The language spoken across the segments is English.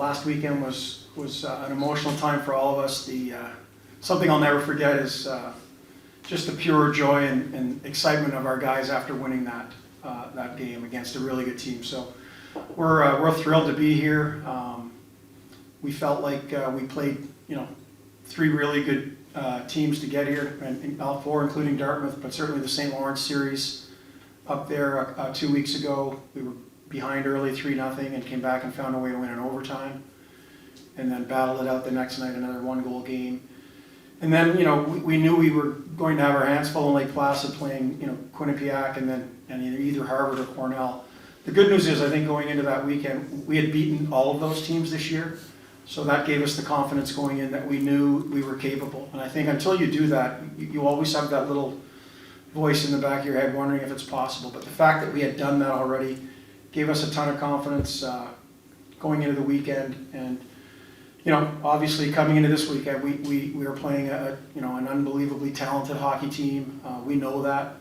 last weekend was an emotional time for all of us. Something I'll never forget is just the pure joy and excitement of our guys after winning that game against a really good team. So we're thrilled to be here. We felt like we played, 3 really good teams to get here, and all 4, including Dartmouth, but certainly the St. Lawrence series up there 2 weeks ago. We were behind early 3-0 and came back and found a way to win in overtime, and then battled it out the next night, another 1-goal game. And then, we knew we were going to have our hands full in Lake Placid playing, Quinnipiac and either Harvard or Cornell. The good news is, I think going into that weekend, we had beaten all of those teams this year. So that gave us the confidence going in that we knew we were capable. And I think until you do that, you always have that little voice in the back of your head wondering if it's possible. But the fact that we had done that already gave us a ton of confidence going into the weekend. And obviously coming into this weekend, we were playing an unbelievably talented hockey team. We know that,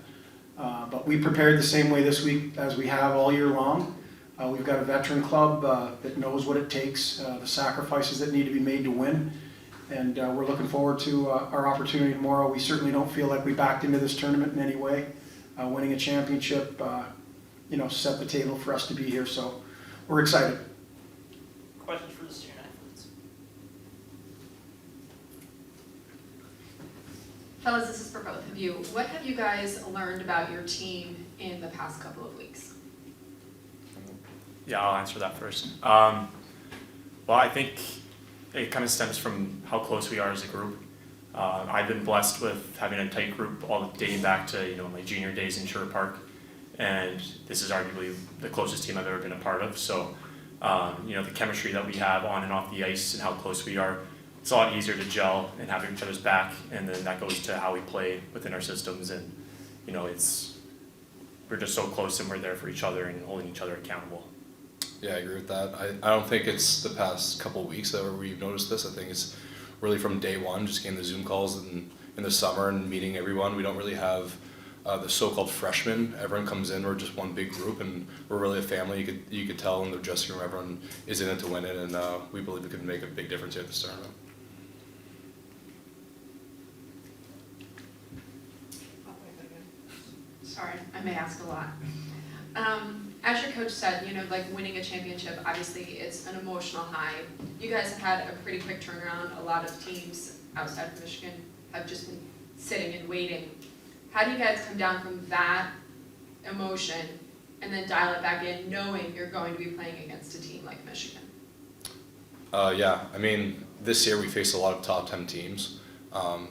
but we prepared the same way this week as we have all year long. We've got a veteran club that knows what it takes, the sacrifices that need to be made to win, and we're looking forward to our opportunity tomorrow. We certainly don't feel like we backed into this tournament in any way. Winning a championship, set the table for us to be here, so we're excited. Questions for the student athletes? Fellas, this is for both of you. What have you guys learned about your team in the past couple of weeks? Yeah, I'll answer that first. Well, I think it kind of stems from how close we are as a group. I've been blessed with having a tight group all dating back to my junior days in Sherwood Park, and this is arguably the closest team I've ever been a part of. So, the chemistry that we have on and off the ice and how close we are, it's a lot easier to gel and have each other's back, and then that goes to how we play within our systems, and we're just so close and we're there for each other and holding each other accountable. Yeah, I agree with that. I don't think it's the past couple of weeks that we've noticed this. I think it's really from day one, just getting the Zoom calls in the summer and meeting everyone. We don't really have the so-called freshmen. Everyone comes in, we're just one big group, and we're really a family. You could tell in the dressing room, everyone is in it to win it, and we believe it could make a big difference here at this tournament. Sorry, I may ask a lot. As your coach said, winning a championship, obviously it's an emotional high. You guys have had a pretty quick turnaround. A lot of teams outside of Michigan have just been sitting and waiting. How do you guys come down from that emotion and then dial it back in, knowing you're going to be playing against a team like Michigan? Yeah, I mean, this year we faced a lot of top 10 teams.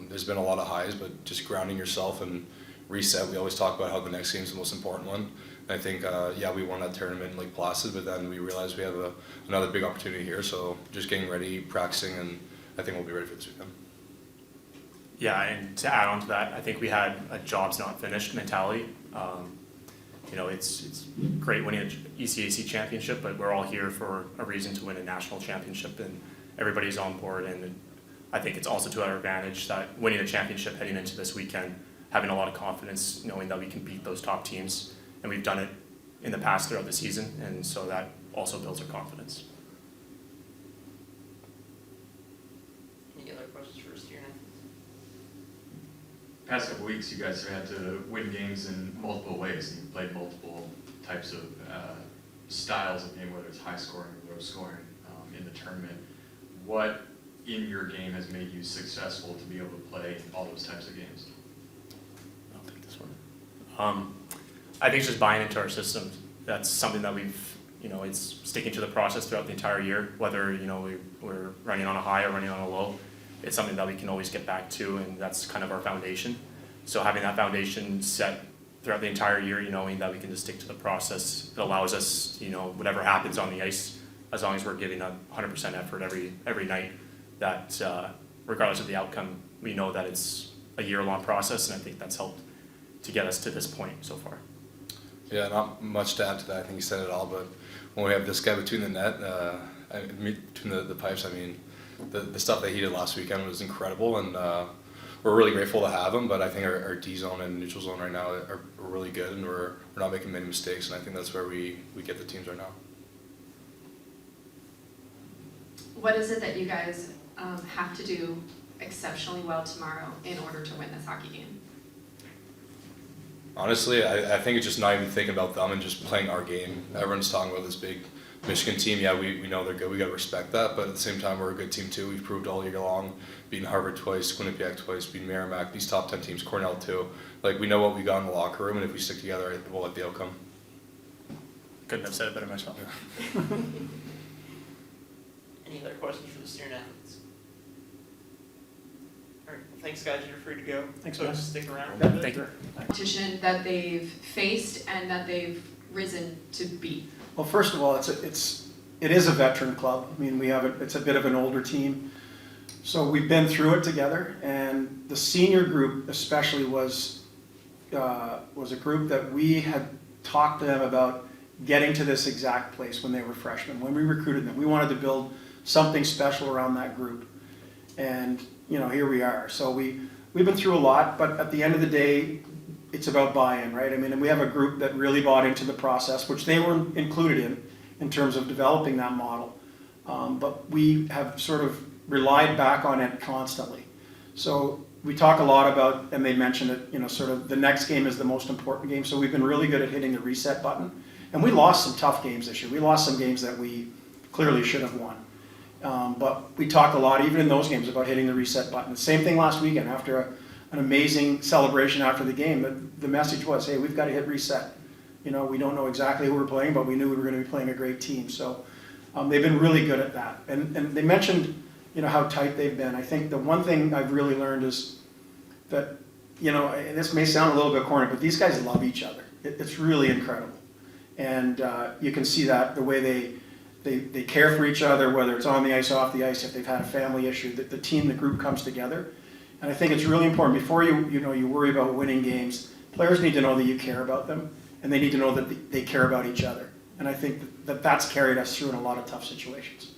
There's been a lot of highs, but just grounding yourself and reset. We always talk about how the next game is the most important one. I think, we won that tournament in Lake Placid, but then we realized we have another big opportunity here. So just getting ready, practicing, and I think we'll be ready for this weekend. Yeah, and to add on to that, I think we had a job's not finished mentality. It's great winning an ECAC championship, but we're all here for a reason to win a national championship, and everybody's on board. And I think it's also to our advantage that winning a championship heading into this weekend, having a lot of confidence, knowing that we can beat those top teams. And we've done it in the past throughout the season, and so that also builds our confidence. Any other questions for student athletes? Past couple weeks, you guys have had to win games in multiple ways. You've played multiple types of styles of game, whether it's high scoring or low scoring in the tournament. What in your game has made you successful to be able to play all those types of games? I'll take this one. I think it's just buying into our systems. That's something that we've, it's sticking to the process throughout the entire year, whether, we're running on a high or running on a low. It's something that we can always get back to, and that's kind of our foundation. So having that foundation set throughout the entire year, knowing that we can just stick to the process, it allows us, whatever happens on the ice, as long as we're giving 100% effort every night, that regardless of the outcome, we know that it's a year-long process, and I think that's helped to get us to this point so far. Yeah, not much to add to that. I think you said it all, but when we have this guy between the net, between the pipes, I mean, the stuff that he did last weekend was incredible, and we're really grateful to have him, but I think our D zone and neutral zone right now are really good, and we're not making many mistakes, and I think that's where we get the teams right now. What is it that you guys have to do exceptionally well tomorrow in order to win this hockey game? Honestly, I think it's just not even thinking about them and just playing our game. Everyone's talking about this big Michigan team. Yeah, we know they're good. We got to respect that. But at the same time, we're a good team too. We've proved all year long, beating Harvard twice, Quinnipiac twice, beating Merrimack, these top 10 teams, Cornell too. Like, we know what we got in the locker room, and if we stick together, we'll like the outcome. Couldn't have said it better myself. Any other questions for the student athletes? All right, well, thanks guys, you're free to go. Thanks, So guys. stick around. Yeah, Thank you. Competition that they've faced and that they've risen to beat. Well, first of all, it is a veteran club. I mean, it's a bit of an older team. So we've been through it together, and the senior group especially was a group that we had talked to them about getting to this exact place when they were freshmen. When we recruited them, we wanted to build something special around that group. And, here we are. So we've been through a lot, but at the end of the day, it's about buy-in, right? I mean, and we have a group that really bought into the process, which they were included in terms of developing that model. But we have sort of relied back on it constantly. So we talk a lot about, and they mentioned it, sort of the next game is the most important game. So we've been really good at hitting the reset button. And we lost some tough games this year. We lost some games that we clearly should have won. But we talked a lot, even in those games, about hitting the reset button. Same thing last weekend after an amazing celebration after the game. The message was, hey, we've got to hit reset. We don't know exactly who we're playing, but we knew we were going to be playing a great team. So they've been really good at that. And they mentioned, how tight they've been. I think the one thing I've really learned is that, and this may sound a little bit corny, but these guys love each other. It's really incredible. And you can see that the way they care for each other, whether it's on the ice, off the ice, if they've had a family issue, that the group comes together. And I think it's really important before you worry about winning games. Players need to know that you care about them, and they need to know that they care about each other. And I think that's carried us through in a lot of tough situations.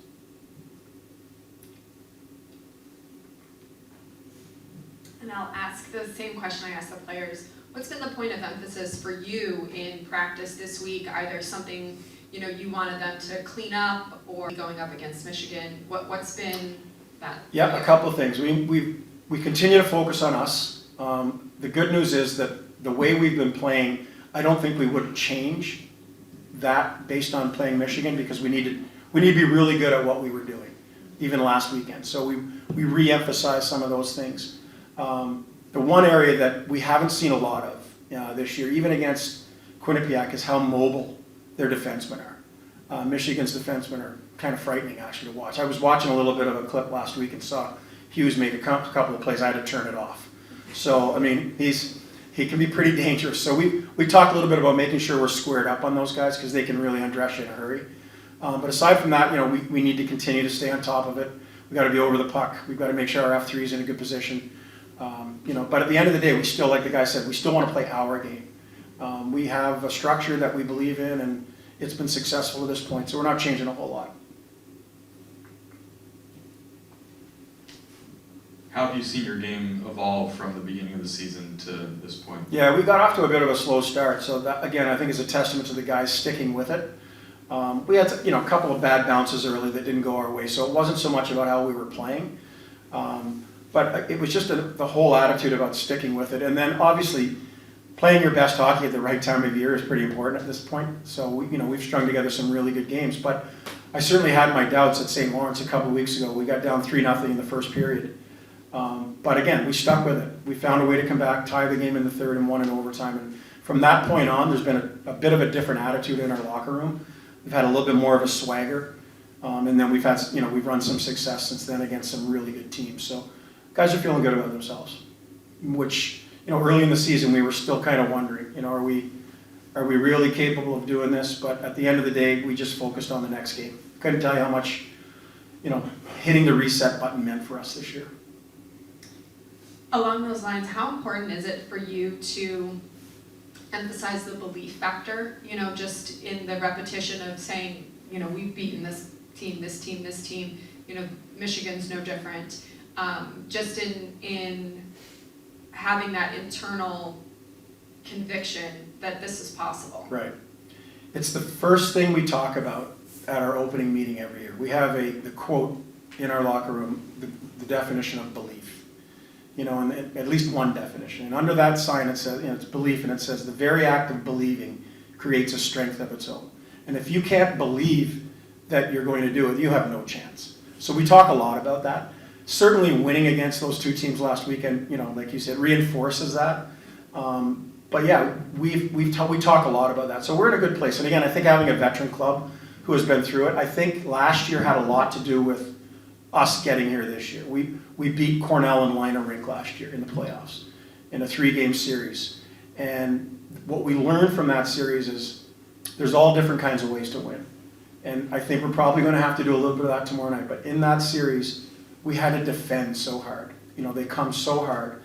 And I'll ask the same question I asked the players. What's been the point of emphasis for you in practice this week? Either something, you wanted them to clean up or going up against Michigan? What's been that? Yeah, a couple of things. We continue to focus on us. The good news is that the way we've been playing, I don't think we would change that based on playing Michigan, because we need to be really good at what we were doing, even last weekend. So we re-emphasize some of those things. The one area that we haven't seen a lot of this year, even against Quinnipiac, is how mobile their defensemen are. Michigan's defensemen are kind of frightening, actually, to watch. I was watching a little bit of a clip last week and saw Hughes make a couple of plays. I had to turn it off. So, I mean, he can be pretty dangerous. So we talked a little bit about making sure we're squared up on those guys, because they can really undress you in a hurry. But aside from that, we need to continue to stay on top of it. We've got to be over the puck. We've got to make sure our F3 is in a good position. But at the end of the day, we still, like the guy said, we still want to play our game. We have a structure that we believe in, and it's been successful to this point, so we're not changing a whole lot. How have you seen your game evolve from the beginning of the season to this point? Yeah, we got off to a bit of a slow start, so that, again, I think is a testament to the guys sticking with it. We had a couple of bad bounces early that didn't go our way, so it wasn't so much about how we were playing. But it was just the whole attitude about sticking with it. And then obviously playing your best hockey at the right time of year is pretty important at this point. So we've strung together some really good games. But I certainly had my doubts at St. Lawrence a couple of weeks ago. We got down 3-0 in the first period. But again, we stuck with it. We found a way to come back, tie the game in the third, and won in overtime. And from that point on, there's been a bit of a different attitude in our locker room. We've had a little bit more of a swagger. And then we've had, we've run some success since then against some really good teams. So guys are feeling good about themselves, which, early in the season we were still kind of wondering, are we really capable of doing this? But at the end of the day, we just focused on the next game. Couldn't tell you how much, hitting the reset button meant for us this year. Along those lines, how important is it for you to emphasize the belief factor, just in the repetition of saying, we've beaten this team, Michigan's no different. Just in having that internal conviction that this is possible. Right. It's the first thing we talk about at our opening meeting every year. We have the quote in our locker room, the definition of belief. You know, and at least one definition. And under that sign it says, you know, it's belief, and it says the very act of believing creates a strength of its own. And if you can't believe that you're going to do it, you have no chance. So we talk a lot about that. Certainly winning against those two teams last weekend, you know, like you said, reinforces that. But yeah, we talk a lot about that. So we're in a good place. And again, I think having a veteran club who has been through it, I think last year had a lot to do with us getting here this year. We beat Cornell and Lina Rink last year in the playoffs in a 3-game series. And what we learned from that series is there's all different kinds of ways to win. And I think we're probably going to have to do a little bit of that tomorrow night. But in that series, we had to defend so hard. You know, they come so hard.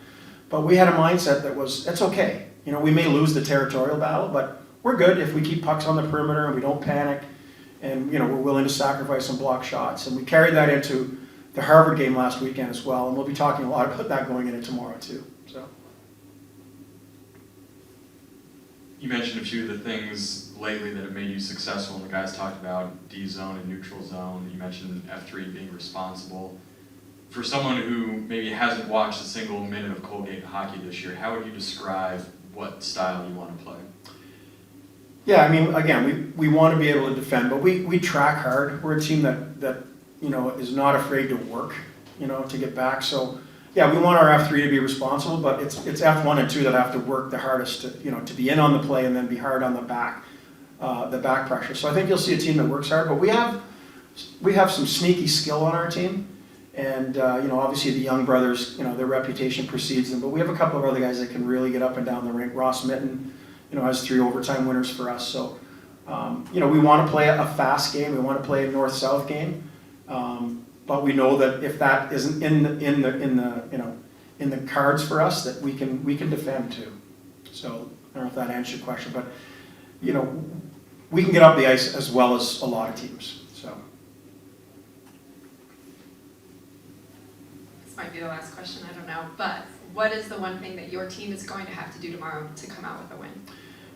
But we had a mindset that was, it's okay. You know, we may lose the territorial battle, but we're good if we keep pucks on the perimeter and we don't panic. And, you know, we're willing to sacrifice some block shots. And we carried that into the Harvard game last weekend as well. And we'll be talking a lot about that going into tomorrow too. So. You mentioned a few of the things lately that have made you successful, and the guys talked about D zone and neutral zone. You mentioned F3 being responsible. For someone who maybe hasn't watched a single minute of Colgate hockey this year, how would you describe what style you want to play? Yeah, I mean, again, we want to be able to defend, but we track hard. We're a team that you know, is not afraid to work, you know, to get back. So yeah, we want our F3 to be responsible, but it's F1 and 2 that have to work the hardest to, you know, to be in on the play and then be hard on the back pressure. So I think you'll see a team that works hard, but we have some sneaky skill on our team. And, you know, obviously the young brothers, you know, their reputation precedes them, but we have a couple of other guys that can really get up and down the rink. Ross Mitten, you know, has 3 overtime winners for us. So, you know, we want to play a fast game. We want to play a north-south game. But we know that if that isn't in the cards for us, that we can defend too. So I don't know if that answers your question, but, you know, we can get up the ice as well as a lot of teams. So. Might be the last question, I don't know, but what is the one thing that your team is going to have to do tomorrow to come out with a win?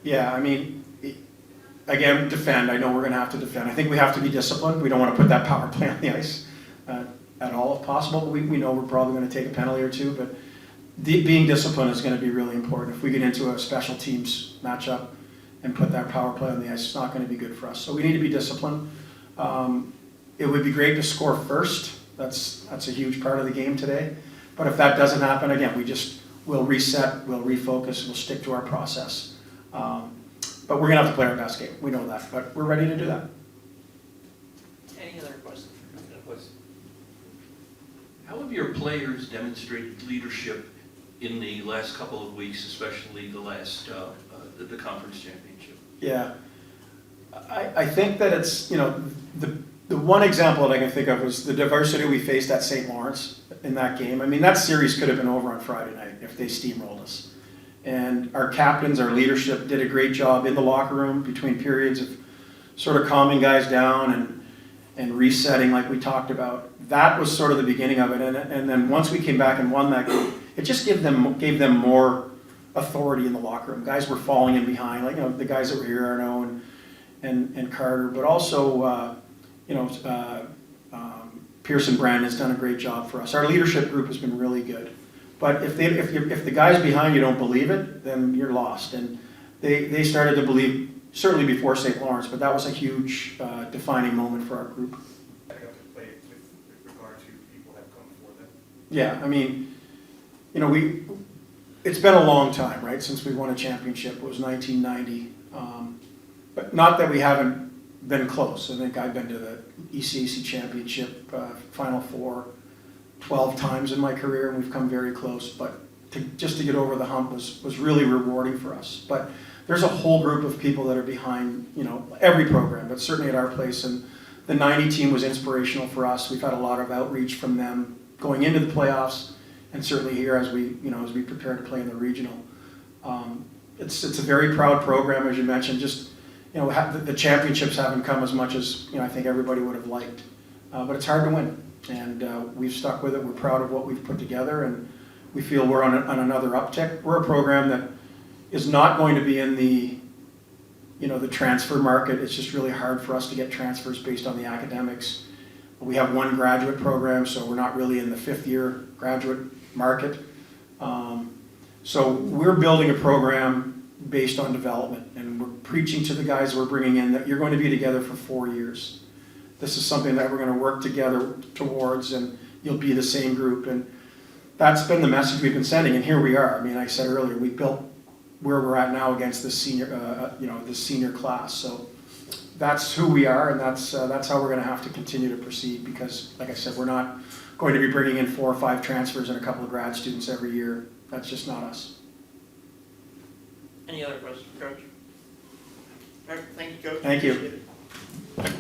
Yeah, I mean, again, defend. I know we're going to have to defend. I think we have to be disciplined. We don't want to put that power play on the ice at all if possible, but we know we're probably going to take a penalty or two, but being disciplined is going to be really important. If we get into a special teams matchup and put that power play on the ice, it's not going to be good for us. So we need to be disciplined. It would be great to score first. That's a huge part of the game today. But if that doesn't happen, again, we'll reset, we'll refocus, we'll stick to our process. But we're going to have to play our best game. We know that, but we're ready to do that. Any other questions? How have your players demonstrated leadership in the last couple of weeks, especially the last, the conference championship? Yeah. I think that it's, you know, the one example that I can think of was the diversity we faced at St. Lawrence in that game. I mean, that series could have been over on Friday night if they steamrolled us. And our captains, our leadership did a great job in the locker room between periods of sort of calming guys down and resetting like we talked about. That was sort of the beginning of it. And then once we came back and won that game, it just gave them more authority in the locker room. Guys were falling in behind, like, you know, the guys that were here, Arnaud and Carter, but also, you know, Pearson Brandon has done a great job for us. Our leadership group has been really good. But if the guys behind you don't believe it, then you're lost. And they started to believe, certainly before St. Lawrence, but that was a huge defining moment for our group. With regard to people that have come before them? Yeah, I mean, you know, it's been a long time, right, since we won a championship. It was 1990. But not that we haven't been close. I think I've been to the ECAC championship Final Four 12 times in my career, and we've come very close. But just to get over the hump was really rewarding for us. But there's a whole group of people that are behind, you know, every program, but certainly at our place. And the 90 team was inspirational for us. We've had a lot of outreach from them going into the playoffs, and certainly here as we prepare to play in the regional. It's a very proud program, as you mentioned. Just, you know, the championships haven't come as much as, you know, I think everybody would have liked, but it's hard to win, and we've stuck with it. We're proud of what we've put together, and we feel we're on another uptick. We're a program that is not going to be in the you know, the transfer market. It's just really hard for us to get transfers based on the academics. We have one graduate program, so we're not really in the fifth-year graduate market. So we're building a program based on development, and we're preaching to the guys we're bringing in that you're going to be together for 4 years. This is something that we're going to work together towards, and you'll be the same group. And that's been the message we've been sending, and here we are. I mean, I said earlier, we built where we're at now against this senior, this senior class. So that's who we are, and that's how we're going to have to continue to proceed, because, like I said, we're not going to be bringing in 4 or 5 transfers and a couple of grad students every year. That's just not us. Any other questions, Coach? All right, thank you, Coach. Thank you. Appreciate it.